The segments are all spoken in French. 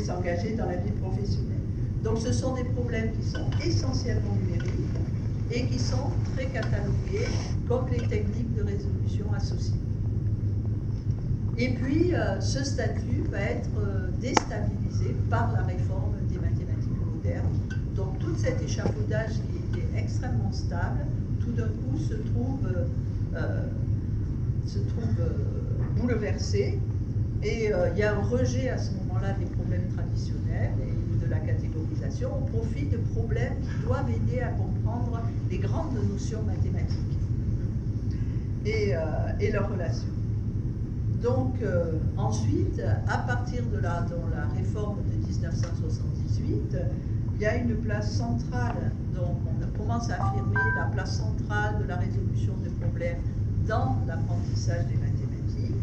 s'engager dans la vie professionnelle. Donc ce sont des problèmes qui sont essentiellement numériques et qui sont très catalogués comme les techniques de résolution associées. Et puis ce statut va être déstabilisé par la réforme des mathématiques modernes. Donc tout cet échafaudage qui était extrêmement stable, tout d'un coup se trouve bouleversé, et il y a un rejet à ce moment-là des problèmes traditionnels et de la catégorisation au profit de problèmes qui doivent aider à comprendre les grandes notions mathématiques et leurs relations. Donc ensuite, à partir de là, dans la réforme de 1978, il y a une place centrale, donc on commence à affirmer la place centrale de la résolution de problèmes dans l'apprentissage des mathématiques,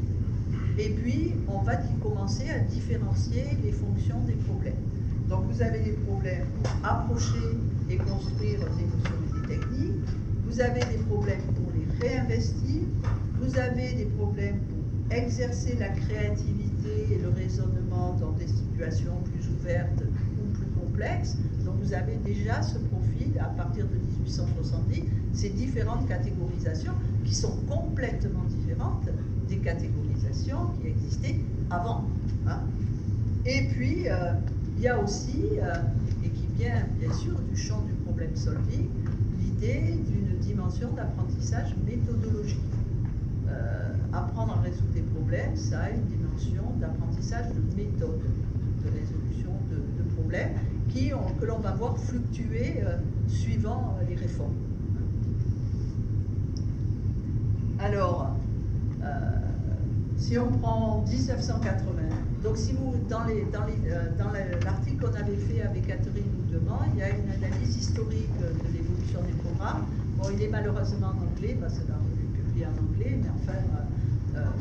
et puis on va commencer à différencier les fonctions des problèmes. Donc vous avez des problèmes pour approcher et construire des notions et des techniques, vous avez des problèmes pour les réinvestir, vous avez des problèmes pour exercer la créativité et le raisonnement dans des situations plus ouvertes ou plus complexes. Donc vous avez déjà ce profil à partir de 1870, ces différentes catégorisations qui sont complètement différentes des catégorisations qui existaient avant. Hein. Et puis il y a aussi, et qui vient bien sûr du champ du problème solving, l'idée d'une dimension d'apprentissage méthodologique. Apprendre à résoudre des problèmes, ça a une dimension d'apprentissage de méthode, de résolution de problèmes que l'on va voir fluctuer suivant les réformes. Alors, si on prend 1980, donc si vous, dans l'article qu'on avait fait avec Catherine Houdement, il y a une analyse historique de l'évolution des programmes. Bon, il est malheureusement en anglais, parce que la revue est publiée en anglais, mais enfin,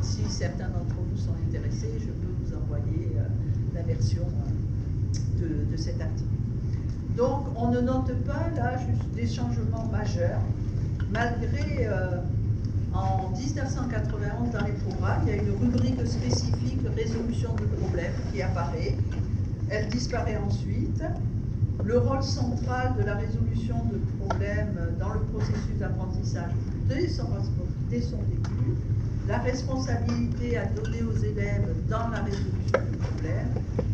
si certains d'entre vous sont intéressés, je peux vous envoyer la version de cet article. Donc, on ne note pas là juste des changements majeurs, malgré en 1991 dans les programmes, il y a une rubrique spécifique résolution de problèmes qui apparaît. Elle disparaît ensuite. Le rôle central de la résolution de problèmes dans le processus d'apprentissage dès son début, la responsabilité à donner aux élèves dans la résolution de problèmes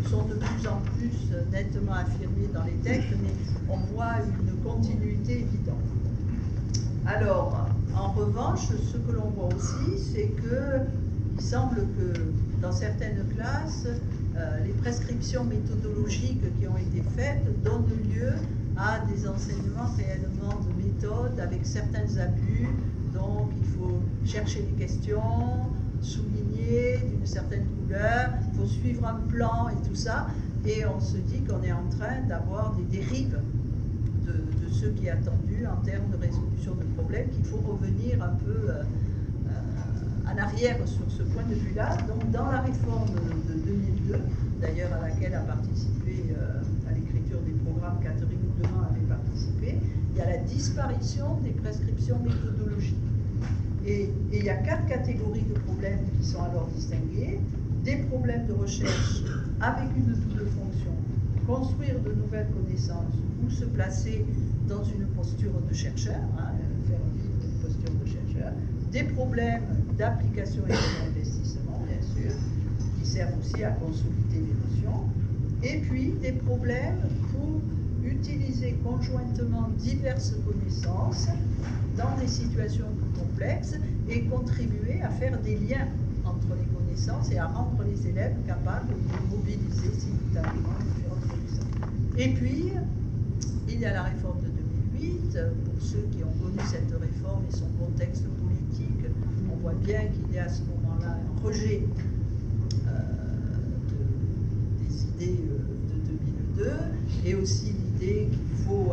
sont de plus en plus nettement affirmées dans les textes, mais on voit une continuité évidente. Alors, en revanche, ce que l'on voit aussi, c'est qu'il semble que dans certaines classes, les prescriptions méthodologiques qui ont été faites donnent lieu à des enseignements réellement de méthode avec certains abus. Donc il faut chercher les questions, souligner d'une certaine couleur, il faut suivre un plan et tout ça. Et on se dit qu'on est en train d'avoir des dérives de ce qui est attendu en termes de résolution de problèmes, qu'il faut revenir un peu en arrière sur ce point de vue-là. Donc dans la réforme de 2002, d'ailleurs à laquelle a participé à l'écriture des programmes, Catherine Houdement avait participé, il y a la disparition des prescriptions méthodologiques. Et il y a 4 catégories de problèmes qui sont alors distinguées. Des problèmes de recherche avec une double fonction, construire de nouvelles connaissances ou se placer dans une posture de chercheur, hein, faire vivre une posture de chercheur. Des problèmes d'application et d'investissement, bien sûr, qui servent aussi à consolider les notions. Et puis des problèmes pour utiliser conjointement diverses connaissances dans des situations plus complexes et contribuer à faire des liens entre les connaissances et à rendre les élèves capables de mobiliser simultanément différentes connaissances. Et puis, il y a la réforme de 2008. Pour ceux qui ont connu cette réforme et son contexte politique, on voit bien qu'il y a à ce moment-là un rejet des idées de 2002 et aussi l'idée qu'il faut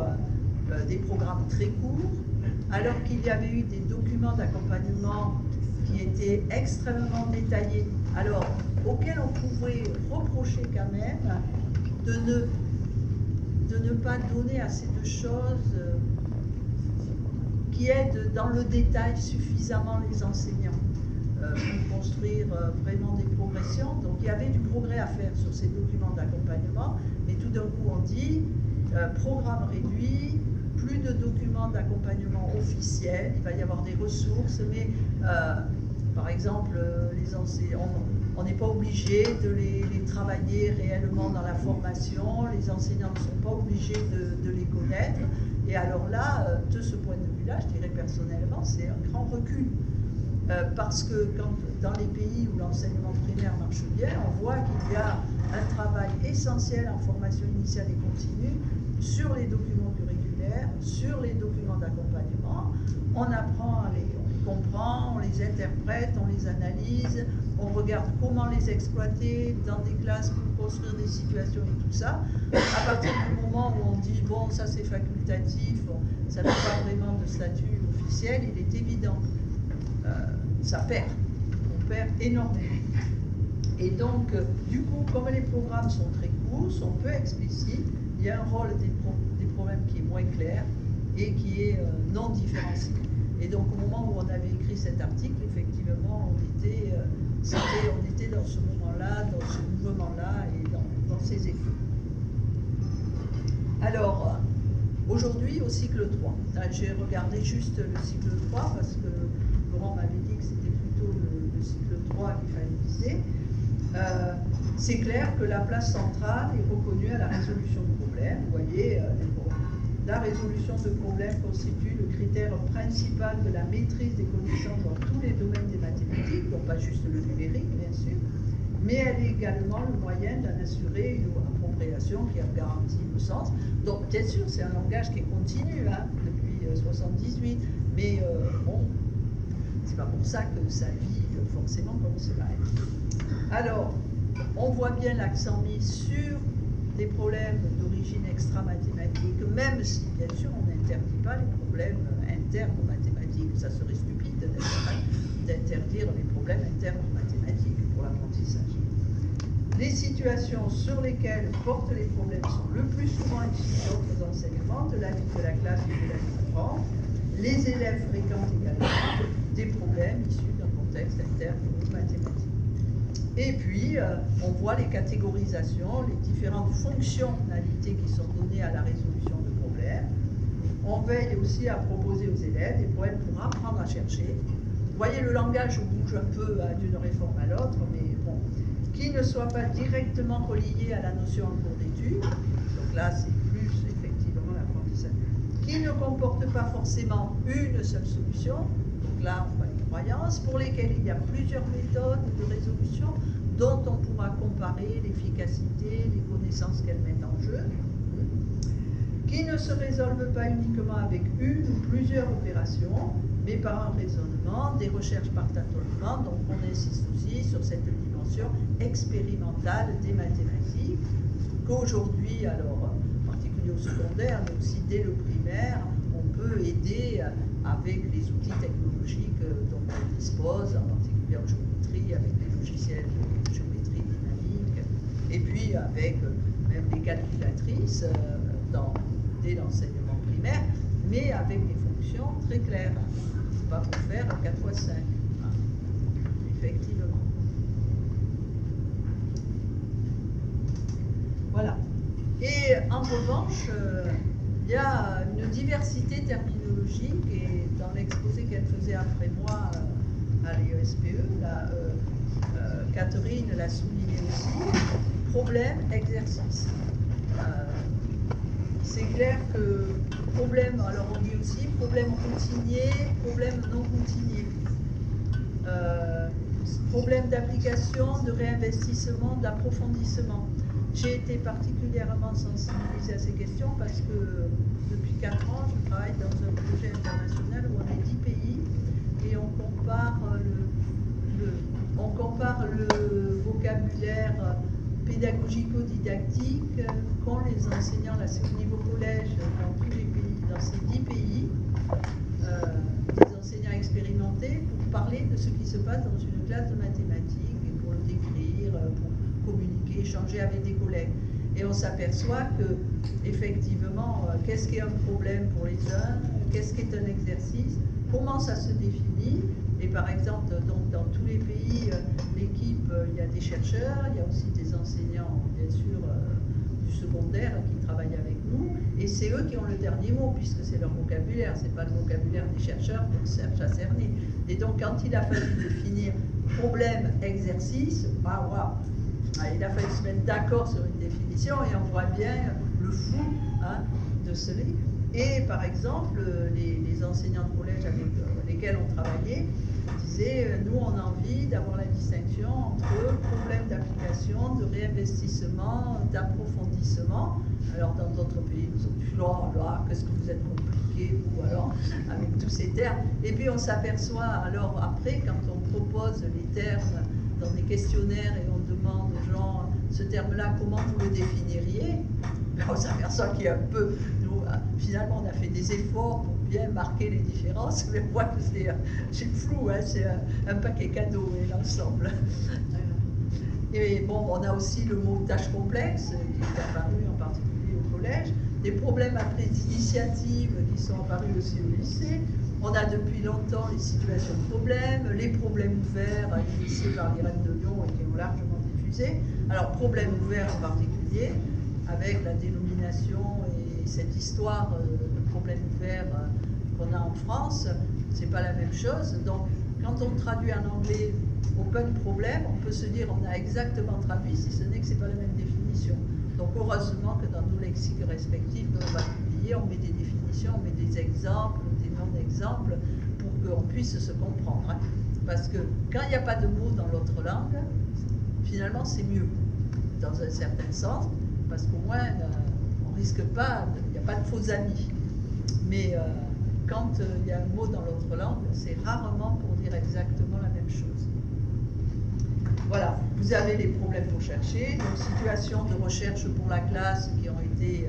des programmes très courts, alors qu'il y avait eu des documents d'accompagnement qui étaient extrêmement détaillés, alors auxquels on pouvait reprocher quand même de ne pas donner assez de choses qui aident dans le détail suffisamment les enseignants. pour construire vraiment des progressions. Donc il y avait du progrès à faire sur ces documents d'accompagnement, mais tout d'un coup on dit programme réduit, plus de documents d'accompagnement officiels, il va y avoir des ressources, mais par exemple les enseignants, on n'est pas obligé de les travailler réellement dans la formation, les enseignants ne sont pas obligés de les connaître, et alors là, de ce point de vue-là, je dirais personnellement, c'est un grand recul. Parce que dans les pays où l'enseignement primaire marche bien, on voit qu'il y a un travail essentiel en formation initiale et continue sur les documents curriculaires, sur les documents d'accompagnement. On apprend, on les comprend, on les interprète, on les analyse, on regarde comment les exploiter dans des classes pour construire des situations et tout ça. À partir du moment où on dit, bon, ça c'est facultatif, ça n'a pas vraiment de statut officiel, il est évident ça perd, on perd énormément. Et donc, du coup, comme les programmes sont très courts, sont peu explicites, il y a un rôle des problèmes qui est moins clair et qui est non différencié. Et donc, au moment où on avait écrit cet article, effectivement, on était dans ce moment-là, dans ce mouvement-là et dans ces effets. Alors, aujourd'hui, au cycle 3, j'ai regardé juste le cycle 3 parce que Laurent m'avait dit que c'était plutôt le cycle 3 qu'il fallait viser. C'est clair que la place centrale est reconnue à la résolution de problèmes. Vous voyez, la résolution de problèmes constitue le critère principal de la maîtrise des connaissances dans tous les domaines des mathématiques, donc pas juste le numérique, bien sûr, mais elle est également le moyen d'en assurer une appropriation qui a garanti le sens. Donc, bien sûr, c'est un langage qui est continu depuis 1978, mais bon, c'est pas pour ça que ça vit forcément comme cela est. Alors, on voit bien l'accent mis sur des problèmes d'origine extra-mathématique, même si, bien sûr, on n'interdit pas les problèmes internes aux mathématiques. Ça serait stupide d'interdire les problèmes internes aux mathématiques pour l'apprentissage. Les situations sur lesquelles portent les problèmes sont le plus souvent issues d'autres enseignements, de la vie de la classe et de la vie du prof. Les élèves fréquentent également des problèmes issus d'un contexte interne aux mathématiques. Et puis, on voit les catégorisations, les différentes fonctionnalités qui sont données à la résolution de problèmes. On veille aussi à proposer aux élèves des problèmes pour apprendre à chercher. Vous voyez, le langage bouge un peu d'une réforme à l'autre, mais bon, qui ne soit pas directement relié à la notion en cours d'études. Donc là, c'est plus effectivement l'apprentissage. Qui ne comporte pas forcément une seule solution. Donc là, on voit les croyances, pour lesquelles il y a plusieurs méthodes de résolution dont on pourra comparer l'efficacité, les connaissances qu'elles mettent en jeu, qui ne se résolvent pas uniquement avec une ou plusieurs opérations, mais par un raisonnement, des recherches par tâtonnement. Donc on insiste aussi sur cette dimension expérimentale des mathématiques, qu'aujourd'hui, alors en particulier au secondaire, mais aussi dès le primaire, on peut aider avec les outils technologiques dont on dispose, en particulier en géométrie, avec les logiciels de géométrie dynamique, et puis avec même les calculatrices dès l'enseignement primaire, mais avec des fonctions très claires. Pas pour faire 4x5. Effectivement. Voilà. Et en revanche, il y a une diversité terminologique, et dans l'exposé qu'elle faisait après moi à l'ESPE, Catherine l'a souligné aussi, problème, exercice. C'est clair que problème, alors on dit aussi problème routinier, problème non routinier. Problème d'application, de réinvestissement, d'approfondissement. J'ai été particulièrement sensibilisée à ces questions parce que depuis 4 ans, je travaille dans un projet international où on est 10 pays et on compare le vocabulaire pédagogico-didactique qu'ont les enseignants là, c'est au niveau collège dans tous les pays, dans ces 10 pays, des enseignants expérimentés pour parler de ce qui se passe dans une classe de mathématiques et pour le décrire, pour communiquer, échanger avec des collègues. Et on s'aperçoit que, effectivement, qu'est-ce qui est un problème pour les uns, qu'est-ce qui est un exercice, comment ça se définit, Et par exemple, donc, dans tous les pays, l'équipe, il y a des chercheurs, il y a aussi des enseignants, bien sûr, du secondaire qui travaillent avec nous, et c'est eux qui ont le dernier mot, puisque c'est leur vocabulaire, c'est pas le vocabulaire des chercheurs qu'on cherche à cerner. Et donc, quand il a fallu définir problème, exercice, bah, voilà. Il a fallu se mettre d'accord sur une définition, et on voit bien le fou de ce livre. Et par exemple, les enseignants de collège avec lesquels on travaillait disaient, nous on a envie d'avoir la distinction entre problème d'application, de réinvestissement, d'approfondissement. Alors dans d'autres pays, nous ont dit, oh là, qu'est-ce que vous êtes compliqué, ou alors avec tous ces termes. Et puis on s'aperçoit, alors après, quand on propose les termes dans des questionnaires et on demande aux gens, ce terme-là, comment vous le définiriez? Là, on s'aperçoit qu'il y a un peu, nous, finalement, on a fait des efforts pour bien marquer les différences, mais moi, c'est flou, hein, c'est un paquet cadeau, l'ensemble. Et bon, on a aussi le mot tâche complexe, qui est apparu en particulier au collège, des problèmes après d'initiatives qui sont apparus aussi au lycée. On a depuis longtemps les situations de problèmes, les problèmes ouverts, initiés par l'IREM de Lyon et qui ont largement diffusé. Alors, problèmes ouverts en particulier, avec la dénomination et cette histoire de problème ouvert qu'on a en France, c'est pas la même chose. Donc, quand on traduit en anglais open problème, on peut se dire on a exactement traduit, si ce n'est que c'est pas la même définition. Donc, heureusement que dans nos lexiques respectifs que l'on va publier, on met des définitions, on met des exemples, des non-exemples, pour qu'on puisse se comprendre. Parce que quand il n'y a pas de mots dans l'autre langue, finalement c'est mieux, dans un certain sens, parce qu'au moins on ne risque pas, il n'y a pas de faux amis. Mais quand il y a un mot dans l'autre langue, c'est rarement pour dire exactement la même chose. Voilà, vous avez les problèmes pour chercher, donc situations de recherche pour la classe qui ont été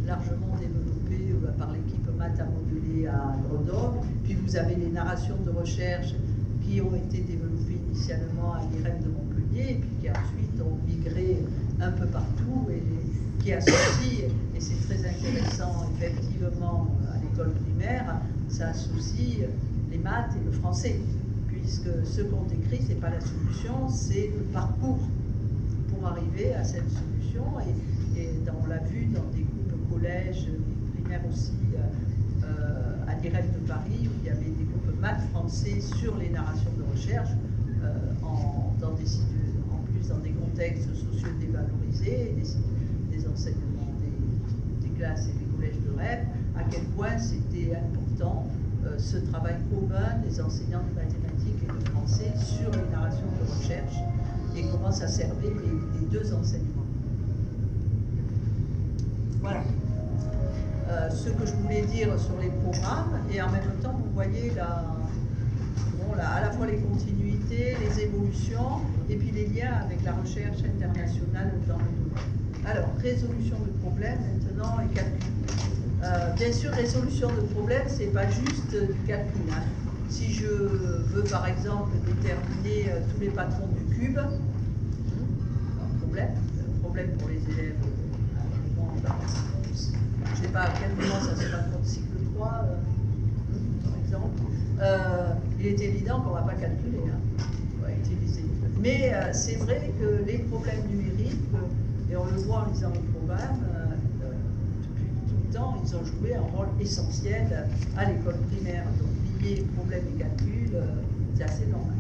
largement développées par l'équipe Maths à modeler à Grenoble, puis vous avez les narrations de recherche qui ont été développées initialement à l'IREM de Montpellier, et puis qui ensuite ont migré un peu partout, et qui associent, et c'est très intéressant effectivement à l'école primaire, ça associe les maths et le français, puisque ce qu'on décrit, ce n'est pas la solution, c'est le parcours pour arriver à cette solution. Et on l'a vu dans des groupes collèges, primaires aussi, à l'IREM de Paris, où il y avait des groupes maths français sur les narrations de recherche, en plus dans des contextes sociaux dévalorisés, des enseignements des classes et des collèges de rêve, à quel point c'était important ce travail commun des enseignants de mathématiques et de français sur les narrations de recherche et comment ça servait les deux enseignements. Voilà. Ce que je voulais dire sur les programmes, et en même temps, vous voyez à la fois les continuités, les évolutions, et puis les liens avec la recherche internationale dans le domaine. Alors, résolution de problèmes maintenant et calcul. Bien sûr, résolution de problèmes, c'est pas juste du calcul. Hein. Si je veux par exemple déterminer tous les patrons du cube, problème pour les élèves, je ne sais pas à quel moment ça se passe dans le cycle 3, par exemple, il est évident qu'on ne va pas calculer, hein. On va utiliser. Mais c'est vrai que les problèmes numériques, et on le voit en lisant les programmes, depuis tout le temps, ils ont joué un rôle essentiel à l'école primaire. Donc lier problèmes et calculs, c'est assez normal.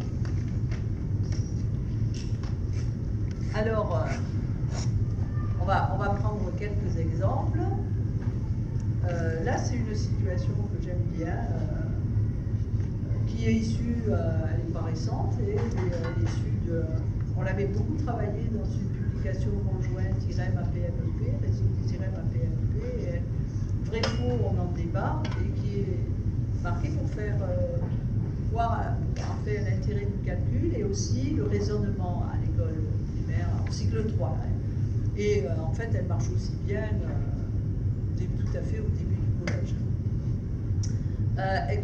Alors, on va prendre quelques exemples. Là, c'est une situation que j'aime bien, qui est issue, elle n'est pas récente, et elle est issue de... On l'avait beaucoup travaillé dans une publication conjointe IREM APMEP, réseau des IREM APMEP, vrai faux, on en débat, et qui est marqué pour faire voir en fait l'intérêt du calcul et aussi le raisonnement à l'école primaire, en cycle 3. Hein. Et en fait, elle marche aussi bien tout à fait au début du collège.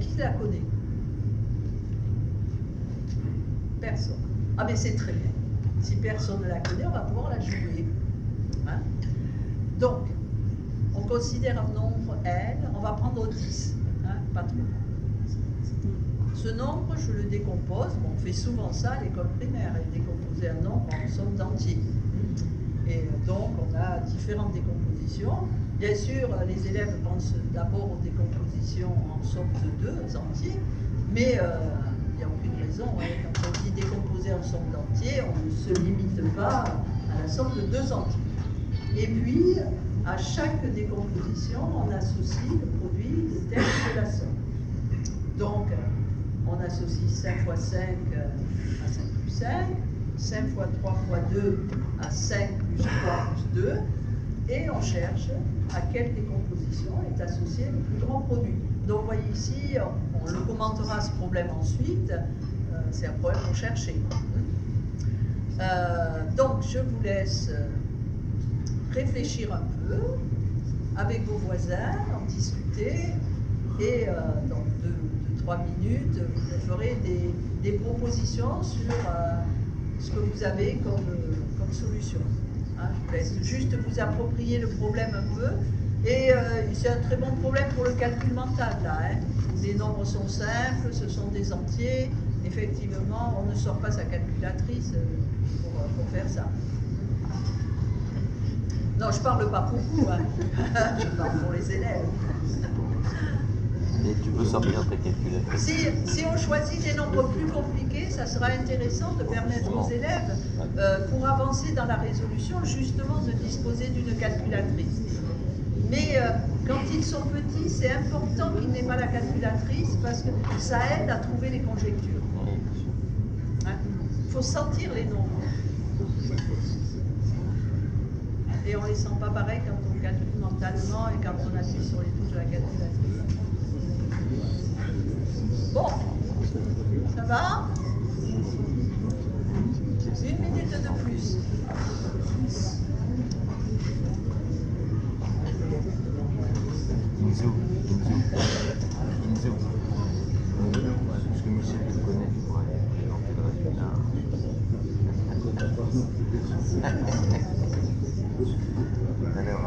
Qui la connaît? Personne. Ah mais c'est très bien. Si personne ne la connaît, on va pouvoir la jouer. Hein? Donc, on considère un nombre n, on va prendre 10, hein, pas trop. Ce nombre, je le décompose. Bon, on fait souvent ça à l'école primaire, et décomposer un nombre en somme d'entiers. Et donc, on a différentes décompositions. Bien sûr, les élèves pensent d'abord aux décompositions en somme de 2 entiers, mais il n'y a aucune raison. Hein. Quand on dit décomposer en somme d'entiers, on ne se limite pas à la somme de 2 entiers. Et puis, à chaque décomposition, on associe le produit des termes de la somme. Donc, on associe 5 fois 5 à 5 plus 5, 5 fois 3 fois 2 à 5 plus 3 plus 2, et on cherche à quelle décomposition est associé le plus grand produit. Donc, vous voyez ici, on le commentera ce problème ensuite, c'est un problème qu'on cherchait. Donc, je vous laisse réfléchir un peu avec vos voisins, en discuter, et dans 2-3 minutes, vous ferez des propositions sur ce que vous avez comme solution. Hein, je vous laisse juste vous approprier le problème un peu, et c'est un très bon problème pour le calcul mental là. Hein. Les nombres sont simples, ce sont des entiers, effectivement, on ne sort pas sa calculatrice pour faire ça. Non, je parle pas pour vous, hein. Je parle pour les élèves. Et tu peux sortir ta calculatrice. Si on choisit des nombres plus compliqués, ça sera intéressant de permettre aux élèves, pour avancer dans la résolution, justement de disposer d'une calculatrice. Mais quand ils sont petits, c'est important qu'ils n'aient pas la calculatrice parce que ça aide à trouver les conjectures. Hein? Il faut sentir les nombres. Et on ne les sent pas pareil quand on calcule mentalement et quand on appuie sur les touches de la calculatrice. Bon, ça va? 1 minute de plus. Inzo. Parce que Michel le connaît, tu pourrais présenter le résultat. Alors,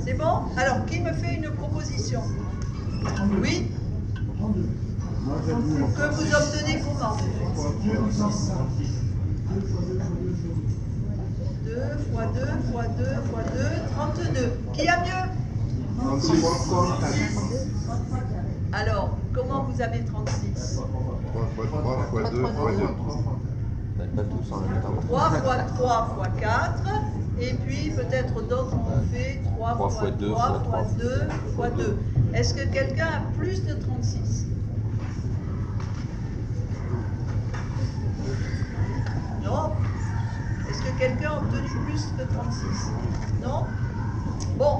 C'est bon? Alors, qui me fait une proposition? Oui? Que vous obtenez comment? 2 fois 2 fois 2 fois 2, 32. Qui a mieux? 36. Alors, comment vous avez 36? 3 fois 3 fois 2 fois 2. pas tous en même temps. 3 fois 3 fois 4, et puis peut-être d'autres ont fait 3 fois 2 fois 2 fois 2. Est-ce que quelqu'un a plus de 36? Non? Est-ce que quelqu'un a obtenu plus de 36? Non? Bon,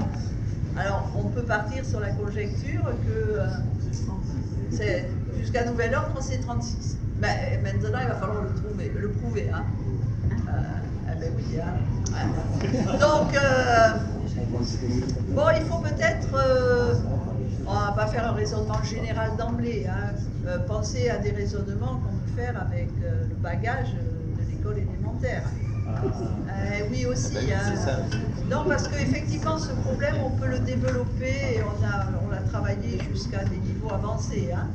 alors on peut partir sur la conjecture que c'est jusqu'à nouvel ordre, c'est 36. Ben, maintenant, il va falloir le prouver. Hein. Ben oui, hein. Ouais. Donc, bon, il faut peut-être, on va pas faire un raisonnement général d'emblée, hein, penser à des raisonnements qu'on peut faire avec le bagage de l'école élémentaire. Oui aussi. C'est ça. Non, parce qu'effectivement, ce problème, on peut le développer et on l'a travaillé jusqu'à des niveaux avancés. Hein.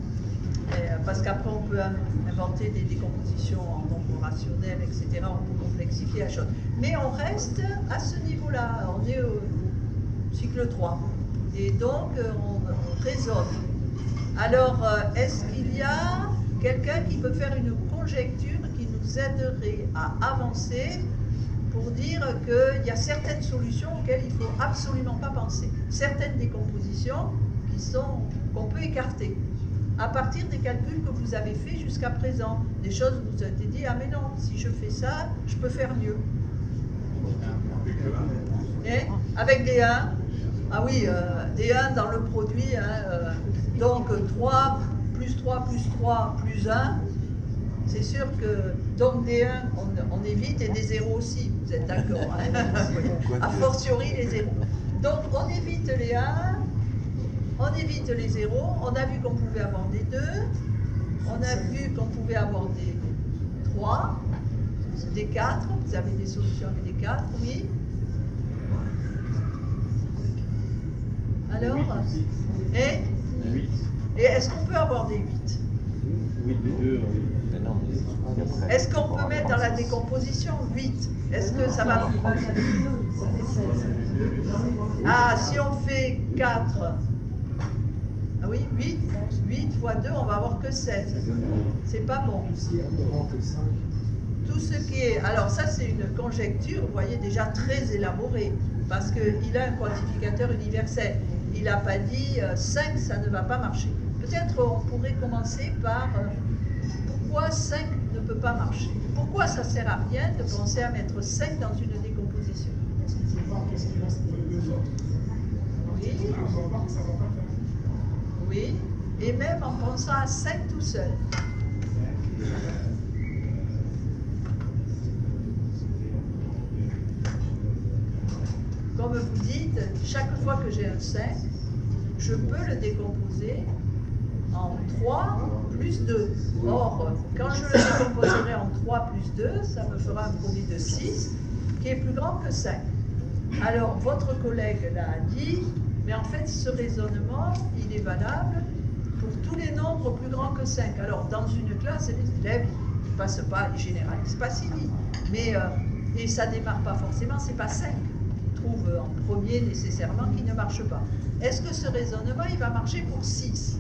Parce qu'après, on peut inventer des décompositions en nombres rationnels, etc. On peut complexifier la chose. Mais on reste à ce niveau-là. On est au cycle 3. Et donc, on raisonne. Alors, est-ce qu'il y a quelqu'un qui peut faire une conjecture qui nous vous aiderai à avancer pour dire qu'il y a certaines solutions auxquelles il ne faut absolument pas penser. Certaines décompositions qu'on peut écarter à partir des calculs que vous avez faits jusqu'à présent. Des choses où vous avez dit, ah mais non, si je fais ça, je peux faire mieux. Et avec des 1, ah oui, des 1 dans le produit, hein, donc 3 plus 3 plus 3 plus 1, c'est sûr que, donc des 1, on évite, et des 0 aussi, vous êtes d'accord, hein, a fortiori les 0. Donc on évite les 1, on évite les 0, on a vu qu'on pouvait avoir des 2, on a vu qu'on pouvait avoir des 3, des 4, vous avez des solutions avec des 4, oui. Alors, et est-ce qu'on peut avoir des 8? Oui, des 2, oui. Est-ce qu'on peut mettre dans la décomposition 8? Est-ce que ça va? Ah, si on fait 4, ah oui, 8 fois 2, on va avoir que 16. C'est pas bon. Tout ce qui est... Alors ça, c'est une conjecture, vous voyez, déjà très élaborée, parce qu'il a un quantificateur universel. Il n'a pas dit 5, ça ne va pas marcher. Peut-être on pourrait commencer par pourquoi 5 ne peut pas marcher. Pourquoi ça ne sert à rien de penser à mettre 5 dans une décomposition? Oui. Oui. Et même en pensant à 5 tout seul. Comme vous dites, chaque fois que j'ai un 5, je peux le décomposer en 3 plus 2. Or, quand je le décomposerai en 3 plus 2, ça me fera un produit de 6 qui est plus grand que 5. Alors, votre collègue là a dit, mais en fait, ce raisonnement, il est valable pour tous les nombres plus grands que 5. Alors, dans une classe, les élèves ne passent pas, ils généralisent pas si vite. Mais, et ça ne démarre pas forcément, c'est pas 5. Trouve en premier nécessairement qui ne marche pas. Est-ce que ce raisonnement, il va marcher pour 6?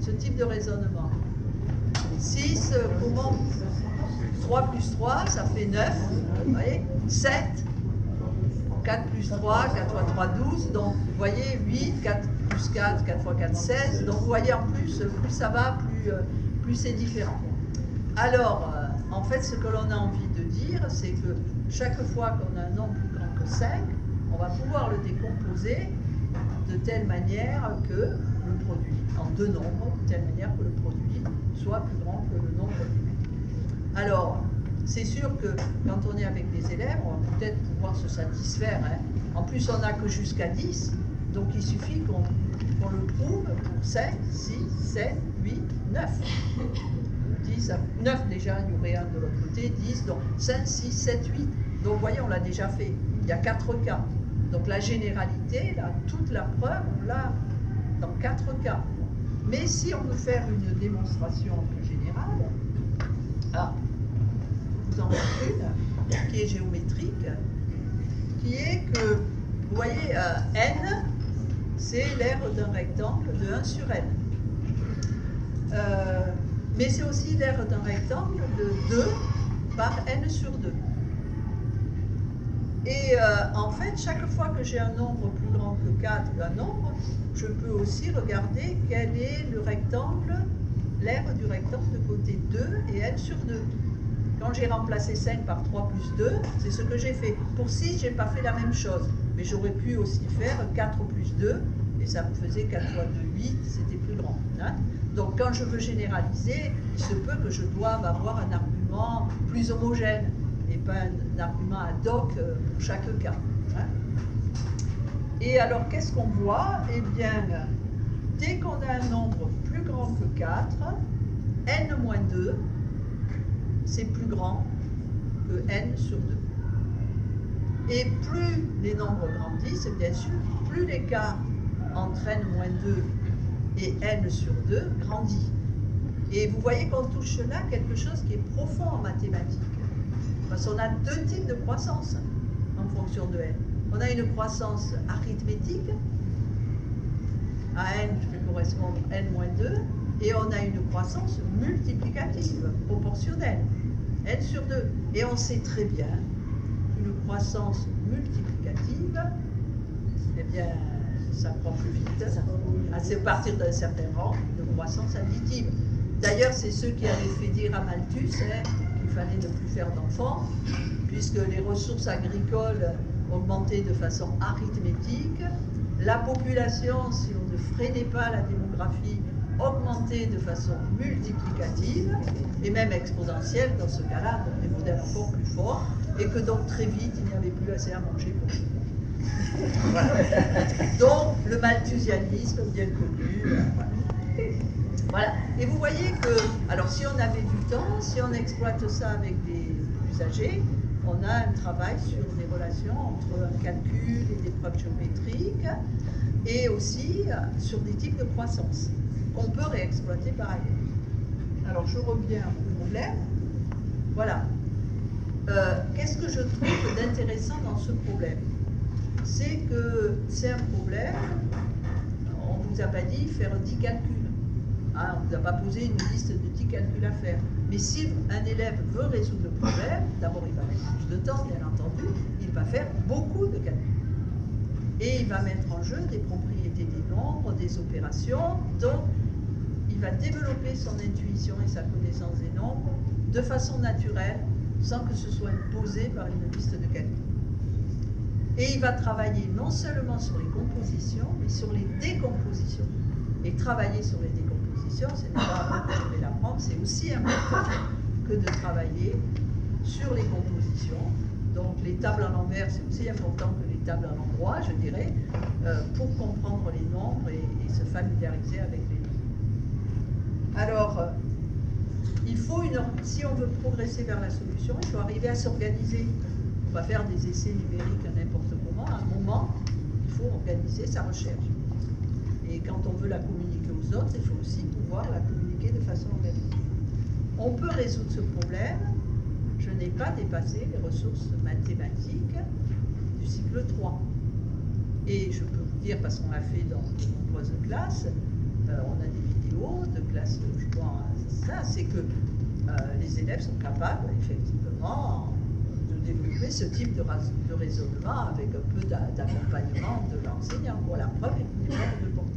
Ce type de raisonnement. 6, comment? 3 plus 3, ça fait 9. Vous voyez? 7. 4 plus 3, 4 fois 3, 12. Donc, vous voyez, 8, 4 plus 4, 4 fois 4, 16. Donc, vous voyez, en plus ça va, plus c'est différent. Alors, en fait, ce que l'on a envie de dire, c'est que chaque fois qu'on a un nombre plus grand que 5, on va pouvoir le décomposer de telle manière que le produit, en deux nombres, de telle manière que le produit soit plus grand que le nombre lui-même. Alors, c'est sûr que quand on est avec des élèves, on va peut-être pouvoir se satisfaire. Hein. En plus, on n'a que jusqu'à 10, donc il suffit qu'on le prouve pour 5, 6, 7, 8, 9. 10, 9 déjà, il y aurait un de l'autre côté, 10, donc 5, 6, 7, 8. Donc vous voyez, on l'a déjà fait. Il y a 4 cas. Donc la généralité, là, toute la preuve, on l'a dans 4 cas. Mais si on veut faire une démonstration plus générale, vous en avez une qui est géométrique, qui est que, vous voyez, n, c'est l'aire d'un rectangle de 1 sur n. Mais c'est aussi l'aire d'un rectangle de 2 par n sur 2. Et en fait, chaque fois que j'ai un nombre plus grand que 4 d'un nombre, je peux aussi regarder quel est le rectangle, l'aire du rectangle de côté 2 et n sur 2. Quand j'ai remplacé 5 par 3 plus 2, c'est ce que j'ai fait. Pour 6, je n'ai pas fait la même chose. Mais j'aurais pu aussi faire 4 plus 2, et ça me faisait 4 fois 2, 8, c'était plus grand. Hein. Donc quand je veux généraliser, il se peut que je doive avoir un argument plus homogène, et pas un argument ad hoc pour chaque cas. Hein. Et alors, qu'est-ce qu'on voit? Eh bien, dès qu'on a un nombre plus grand que 4, n-2, c'est plus grand que n sur 2. Et plus les nombres grandissent, bien sûr, plus l'écart entre n-2 et n sur 2 grandit. Et vous voyez qu'on touche là quelque chose qui est profond en mathématiques. Parce qu'on a deux types de croissance en fonction de n. On a une croissance arithmétique, à n, je vais correspondre n-2, Et on a une croissance multiplicative, proportionnelle, n sur 2. Et on sait très bien qu'une croissance multiplicative, eh bien, ça prend plus vite. C'est à partir d'un certain rang, une croissance additive. D'ailleurs, c'est ceux qui avaient fait dire à Malthus qu'il fallait ne plus faire d'enfants, puisque les ressources agricoles augmentaient de façon arithmétique. La population, si on ne freinait pas la démographie, augmentait de façon multiplicative et même exponentielle dans ce cas-là, donc des modèles encore plus forts, et que donc très vite, il n'y avait plus assez à manger pour tout le monde. Voilà. Donc, le malthusianisme bien connu. Voilà. Voilà. Et vous voyez que, alors si on avait du temps, si on exploite ça avec des usagers, on a un travail sur des relations entre un calcul et des preuves géométriques, et aussi sur des types de croissance qu'on peut réexploiter par ailleurs. Alors je reviens au problème. Voilà. Qu'est-ce que je trouve d'intéressant dans ce problème? C'est que c'est un problème, on ne vous a pas dit faire 10 calculs. Hein, on ne vous a pas posé une liste de 10 calculs à faire. Mais si un élève veut résoudre le problème, d'abord il va mettre plus de temps, bien entendu, il va faire beaucoup de calculs. Et il va mettre en jeu des propriétés des nombres, des opérations, donc il va développer son intuition et sa connaissance des nombres de façon naturelle, sans que ce soit imposé par une liste de calculs. Et il va travailler non seulement sur les compositions, mais sur les décompositions. Et travailler sur les décompositions, c'est pas je vais l'apprendre, c'est aussi important que de travailler sur les compositions. Donc les tables à l'envers, c'est aussi important que les tables à l'endroit, je dirais, pour comprendre les nombres et se familiariser avec les nombres. Alors, il faut si on veut progresser vers la solution, il faut arriver à s'organiser. On va faire des essais numériques à n'importe comment. À un moment, il faut organiser sa recherche. Et quand on veut la communiquer aux autres, il faut aussi pouvoir la communiquer de façon organisée. On peut résoudre ce problème. Je n'ai pas dépassé les ressources mathématiques du cycle 3. Et je peux vous dire, parce qu'on l'a fait dans de nombreuses classes, on a des vidéos de classes, je vois ça, c'est que les élèves sont capables, effectivement, de développer ce type de raisonnement avec un peu d'accompagnement de l'enseignant. Bon, la preuve est qu'on est pas de portée.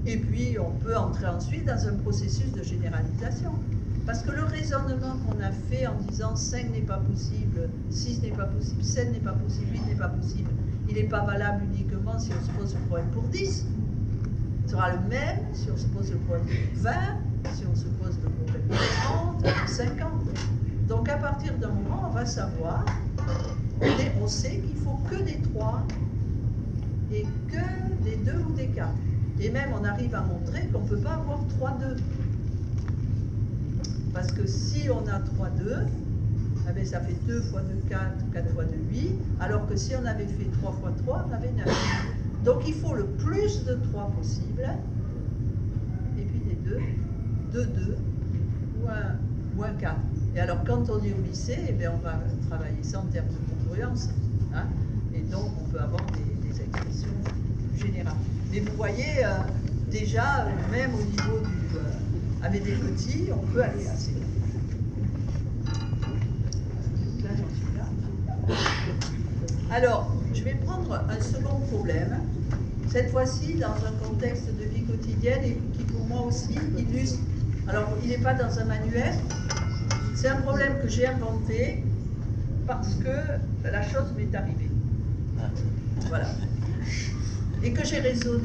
Et puis, on peut entrer ensuite dans un processus de généralisation. Parce que le raisonnement qu'on a fait en disant 5 n'est pas possible, 6 n'est pas possible, 7 n'est pas possible, 8 n'est pas possible, il n'est pas valable uniquement si on se pose le problème pour 10. Il sera le même si on se pose le problème pour 20, si on se pose le problème pour 30, pour 50. Donc à partir d'un moment, on va savoir, on sait qu'il ne faut que des 3 et que des 2 ou des 4. Et même on arrive à montrer qu'on ne peut pas avoir 3-2. Parce que si on a 3-2, eh bien, ça fait 2 fois 2, 4, 4 fois 2, 8, alors que si on avait fait 3 fois 3, on avait 9. Donc il faut le plus de 3 possible, et puis des 2, 2 ou un 4. Et alors quand on est au lycée, eh bien, on va travailler ça en termes de congruence. Hein, et donc on peut avoir des expressions générales. Mais vous voyez, déjà, même au niveau avec des petits, on peut aller assez loin. Là, j'en suis là. Alors, je vais prendre un second problème, cette fois-ci dans un contexte de vie quotidienne et qui pour moi aussi illustre. Alors, il n'est pas dans un manuel, c'est un problème que j'ai inventé parce que la chose m'est arrivée. Voilà. Et que j'ai raisonné.